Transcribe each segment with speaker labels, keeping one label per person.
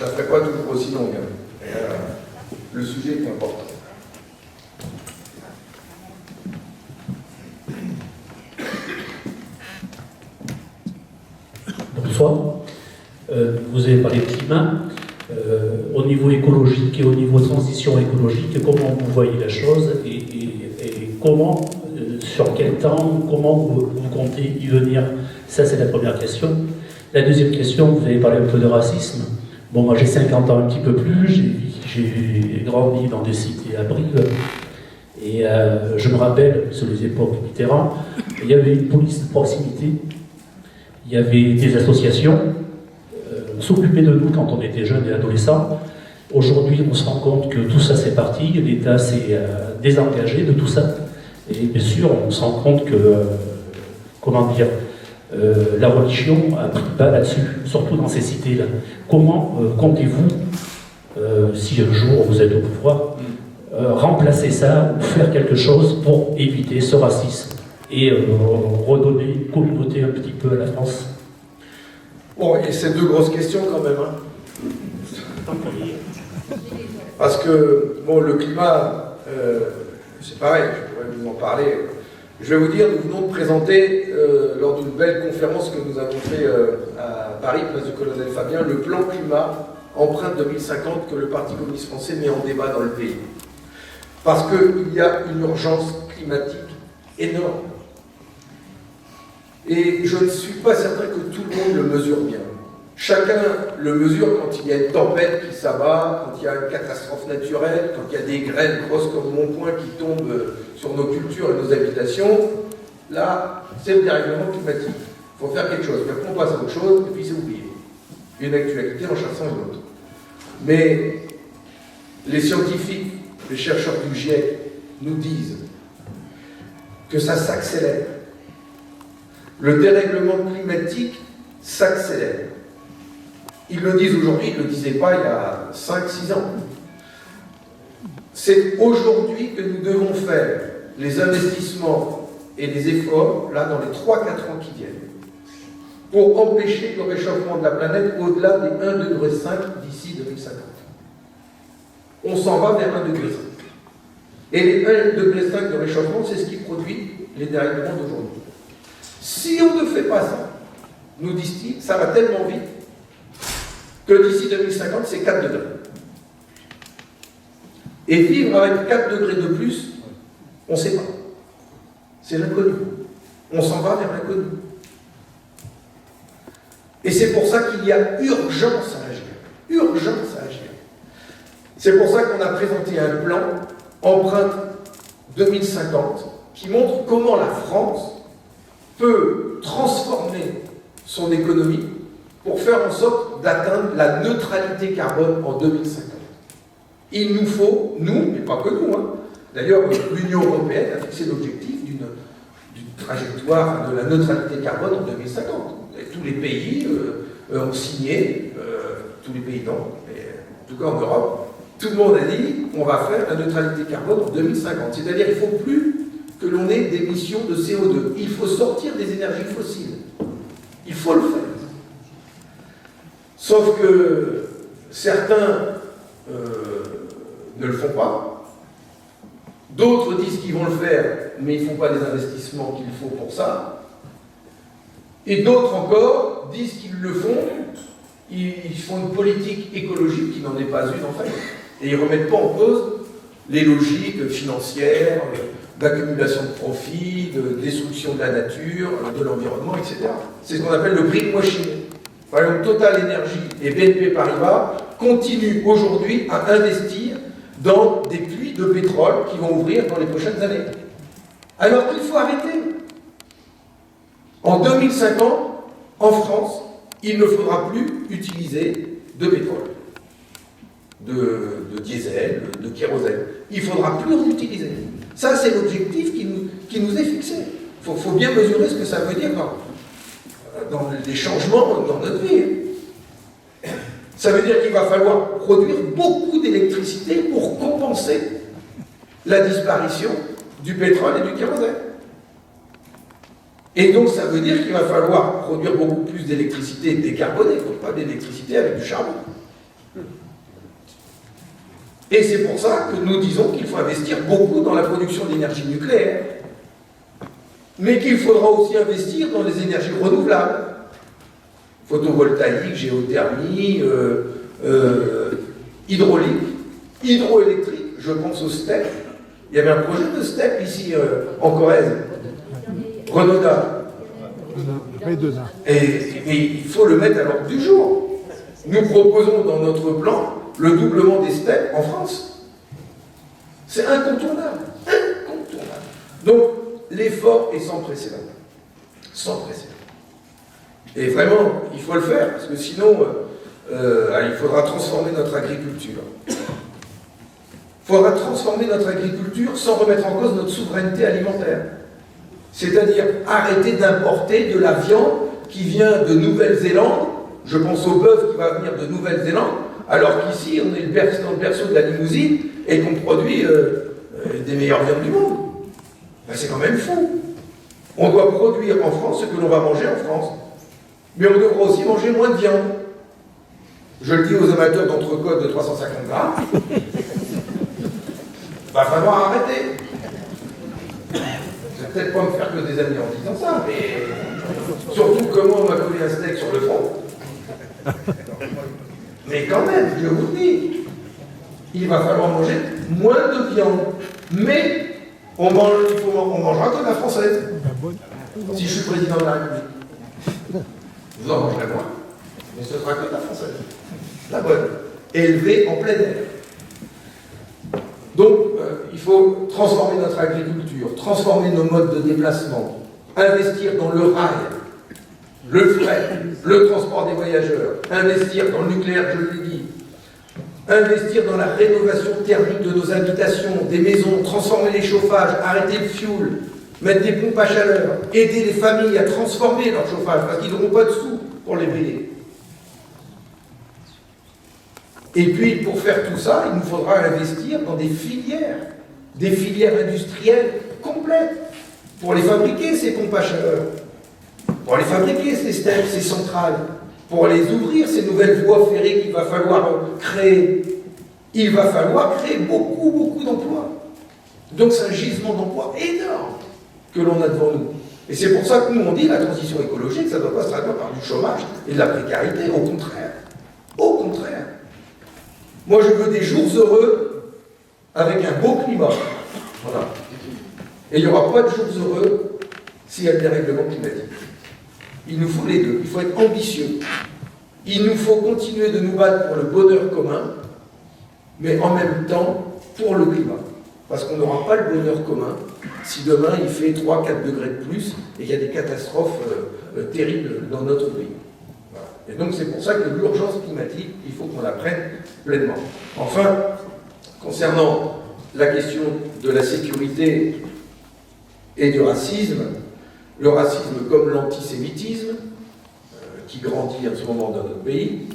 Speaker 1: je ne la ferai pas toujours aussi longue. Hein. Le sujet est important.
Speaker 2: Bonsoir. Vous avez parlé de climat. Au niveau écologique et au niveau transition écologique, comment vous voyez la chose et comment, sur quel temps, comment vous comptez y venir? Ça, c'est la première question. La deuxième question, vous avez parlé un peu de racisme. Bon, moi j'ai 50 ans, un petit peu plus, j'ai grandi dans des cités à Brive, et je me rappelle, sur les époques Mitterrand, il y avait une police de proximité, il y avait des associations, on s'occupait de nous quand on était jeunes et adolescents. Aujourd'hui, on se rend compte que tout ça c'est parti, l'État s'est désengagé de tout ça, et bien sûr, on se rend compte que, comment dire, la religion a pris pas là-dessus, surtout dans ces cités-là. Comment comptez-vous, si un jour vous êtes au pouvoir, remplacer ça ou faire quelque chose pour éviter ce racisme et redonner une communauté un petit peu à la France?
Speaker 1: Bon, et c'est deux grosses questions quand même. Hein. Parce que, bon, le climat, c'est pareil, je pourrais vous en parler. Je vais vous dire, nous venons de présenter, lors d'une belle conférence que nous avons fait à Paris, place du Colonel Fabien, le plan climat empreinte 2050 que le Parti communiste français met en débat dans le pays. Parce qu'il y a une urgence climatique énorme. Et je ne suis pas certain que tout le monde le mesure bien. Chacun le mesure quand il y a une tempête qui s'abat, quand il y a une catastrophe naturelle, quand il y a des grêles grosses comme mon poing qui tombent sur nos cultures et nos habitations. Là, c'est le dérèglement climatique. Il faut faire quelque chose. Puis on passe à autre chose, et puis c'est oublié. Une actualité en chassant une autre. Mais les scientifiques, les chercheurs du GIEC nous disent que ça s'accélère. Le dérèglement climatique s'accélère. Ils le disent aujourd'hui, ils ne le disaient pas il y a 5-6 ans. C'est aujourd'hui que nous devons faire les investissements et les efforts, là, dans les 3-4 ans qui viennent, pour empêcher le réchauffement de la planète au-delà des 1,5 degré d'ici 2050. On s'en va vers 1,5 degré. Et les 1,5 degré de réchauffement, c'est ce qui produit les dérèglements d'aujourd'hui. Si on ne fait pas ça, nous disent-ils, ça va tellement vite que d'ici 2050, c'est 4 degrés. Et vivre avec 4 degrés de plus, on ne sait pas. C'est l'inconnu. On s'en va vers l'inconnu. Et c'est pour ça qu'il y a urgence à agir. Urgence à agir. C'est pour ça qu'on a présenté un plan, Empreinte 2050, qui montre comment la France peut transformer son économie pour faire en sorte d'atteindre la neutralité carbone en 2050. Il nous faut, nous, mais pas que nous, hein. D'ailleurs l'Union européenne a fixé l'objectif d'une trajectoire de la neutralité carbone en 2050. Et tous les pays ont signé, tous les pays non, mais en tout cas en Europe, tout le monde a dit on va faire la neutralité carbone en 2050. C'est-à-dire qu'il ne faut plus que l'on ait d'émissions de CO2. Il faut sortir des énergies fossiles. Il faut le faire. Sauf que certains ne le font pas. D'autres disent qu'ils vont le faire, mais ils ne font pas les investissements qu'il faut pour ça. Et d'autres encore disent qu'ils le font, ils font une politique écologique qui n'en est pas une en fait. Et ils ne remettent pas en cause les logiques financières, d'accumulation de profits, de destruction de la nature, de l'environnement, etc. C'est ce qu'on appelle le greenwashing. Par exemple, Total Energy et BNP Paribas continuent aujourd'hui à investir dans des puits de pétrole qui vont ouvrir dans les prochaines années. Alors qu'il faut arrêter. En 2050, en France, il ne faudra plus utiliser de pétrole, de diesel, de kérosène. Il ne faudra plus en utiliser. Ça, c'est l'objectif qui nous est fixé. Il faut bien mesurer ce que ça veut dire dans les changements dans notre vie. Ça veut dire qu'il va falloir produire beaucoup d'électricité pour compenser la disparition du pétrole et du kérosène. Et donc, ça veut dire qu'il va falloir produire beaucoup plus d'électricité décarbonée, donc pas d'électricité avec du charbon. Et c'est pour ça que nous disons qu'il faut investir beaucoup dans la production d'énergie nucléaire, mais qu'il faudra aussi investir dans les énergies renouvelables, photovoltaïque, géothermie, hydraulique, hydroélectrique. Je pense au STEP. Il y avait un projet de STEP ici en Corrèze, Renaudin. Et il faut le mettre à l'ordre du jour. Nous proposons dans notre plan le doublement des STEP en France. C'est incontournable. Incontournable. Donc, l'effort est sans précédent. Sans précédent. Et vraiment, il faut le faire, parce que sinon, il faudra transformer notre agriculture. Il faudra transformer notre agriculture sans remettre en cause notre souveraineté alimentaire. C'est-à-dire arrêter d'importer de la viande qui vient de Nouvelle-Zélande. Je pense au bœuf qui va venir de Nouvelle-Zélande, alors qu'ici, on est dans le berceau de la limousine et qu'on produit des meilleures viandes du monde. Ben, c'est quand même fou. On doit produire en France ce que l'on va manger en France. Mais on devra aussi manger moins de viande. Je le dis aux amateurs d'entrecôte de 350 grammes. Va falloir arrêter. Je vais peut-être pas me faire que des amis en disant ça, mais surtout que moi on m'a collé un steak sur le front. Mais quand même, je vous le dis, il va falloir manger moins de viande. Mais on mangera que de la française. Si je suis président de la République. Vous en mangerez moins. Mais ce sera que de la française. La bonne. Élevée en plein air. Donc, il faut transformer notre agriculture, transformer nos modes de déplacement, investir dans le rail, le fret, le transport des voyageurs, investir dans le nucléaire, je l'ai dit, investir dans la rénovation thermique de nos habitations, des maisons, transformer les chauffages, arrêter le fioul, mettre des pompes à chaleur, aider les familles à transformer leur chauffage, parce qu'ils n'auront pas de sous pour les payer. Et puis, pour faire tout ça, il nous faudra investir dans des filières industrielles complètes, pour les fabriquer, ces pompes à chaleur, pour les fabriquer, ces steppes, ces centrales, pour les ouvrir, ces nouvelles voies ferrées qu'il va falloir créer. Il va falloir créer beaucoup, beaucoup d'emplois. Donc c'est un gisement d'emplois énorme que l'on a devant nous. Et c'est pour ça que nous, on dit la transition écologique, ça ne doit pas se traduire par du chômage et de la précarité, au contraire. Au contraire. Moi, je veux des jours heureux avec un beau climat. Voilà. Et il n'y aura pas de jours heureux s'il y a des règlements climatiques. Il nous faut les deux. Il faut être ambitieux. Il nous faut continuer de nous battre pour le bonheur commun, mais en même temps pour le climat. Parce qu'on n'aura pas le bonheur commun si demain il fait 3-4 degrés de plus et qu'il y a des catastrophes terribles dans notre pays. Voilà. Et donc c'est pour ça que l'urgence climatique, il faut qu'on la prenne pleinement. Enfin, concernant la question de la sécurité et du racisme, le racisme comme l'antisémitisme, qui grandit en ce moment dans notre pays,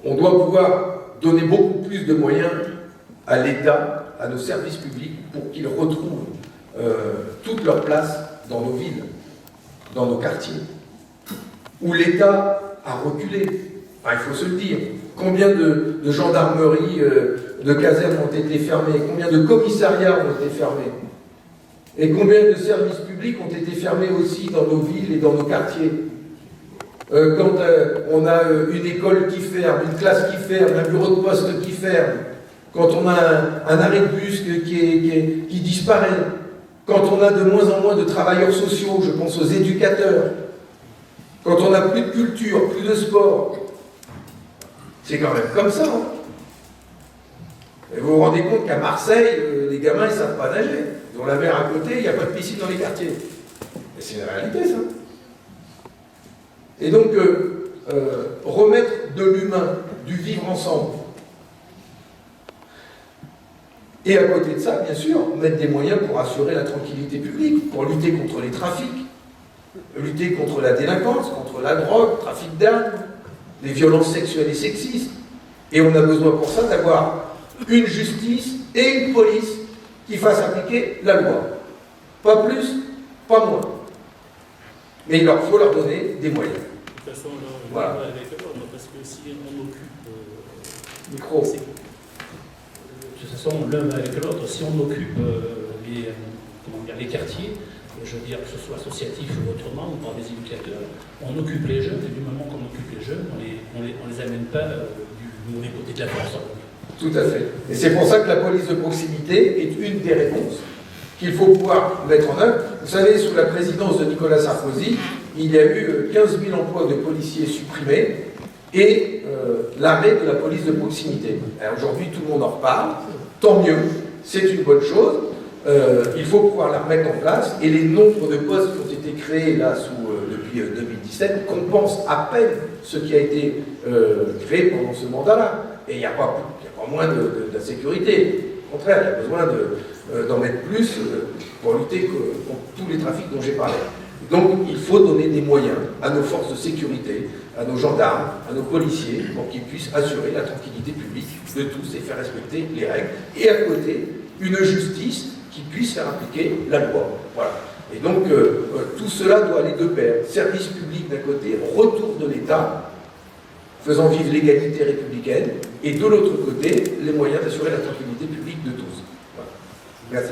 Speaker 1: on doit pouvoir donner beaucoup plus de moyens à l'État, à nos services publics, pour qu'ils retrouvent toute leur place dans nos villes, dans nos quartiers, où l'État a reculé. Enfin, il faut se le dire. Combien de gendarmeries, de casernes ont été fermées? Combien de commissariats ont été fermés? Et combien de services publics ont été fermés aussi dans nos villes et dans nos quartiers? Quand on a une école qui ferme, une classe qui ferme, un bureau de poste qui ferme, quand on a un arrêt de bus qui disparaît, quand on a de moins en moins de travailleurs sociaux, je pense aux éducateurs, quand on n'a plus de culture, plus de sport, c'est quand même comme ça. Hein. Et vous vous rendez compte qu'à Marseille, les gamins ne savent pas nager. Ils ont la mer à côté, il n'y a pas de piscine dans les quartiers. Et c'est une réalité, ça. Et donc, remettre de l'humain, du vivre ensemble. Et à côté de ça, bien sûr, mettre des moyens pour assurer la tranquillité publique, pour lutter contre les trafics, lutter contre la délinquance, contre la drogue, trafic d'armes, les violences sexuelles et sexistes. Et on a besoin pour ça d'avoir une justice et une police qui fassent appliquer la loi. Pas plus, pas moins. Mais il faut leur donner des moyens.
Speaker 2: toute façon,
Speaker 1: Voilà.
Speaker 2: avec l'ordre, parce que si on occupe...
Speaker 1: Micro.
Speaker 2: de toute façon, l'un va avec l'autre, si on occupe les quartiers, je veux dire que ce soit associatif ou autrement, ou par des éducateurs, on occupe les jeunes, et du moment qu'on occupe les jeunes, on les amène pas du mauvais côté de la force.
Speaker 1: Tout à fait. Et c'est pour ça que la police de proximité est une des réponses qu'il faut pouvoir mettre en œuvre. Vous savez, sous la présidence de Nicolas Sarkozy, il y a eu 15 000 emplois de policiers supprimés et l'arrêt de la police de proximité. Aujourd'hui, tout le monde en reparle. Tant mieux, c'est une bonne chose. Il faut pouvoir la remettre en place. Et les nombres de postes qui ont été créés là depuis 2017 compensent à peine ce qui a été créé pendant ce mandat-là. Et il n'y a pas moins d'insécurité. Au contraire, il y a besoin d'en mettre plus pour lutter contre tous les trafics dont j'ai parlé. Donc il faut donner des moyens à nos forces de sécurité, à nos gendarmes, à nos policiers, pour qu'ils puissent assurer la tranquillité publique de tous et faire respecter les règles. Et à côté, une justice qui puisse faire appliquer la loi. Voilà. Et donc tout cela doit aller de pair. Service public d'un côté, retour de l'État, faisant vivre l'égalité républicaine, et de l'autre côté, les moyens d'assurer la tranquillité publique de tous. Voilà. Merci.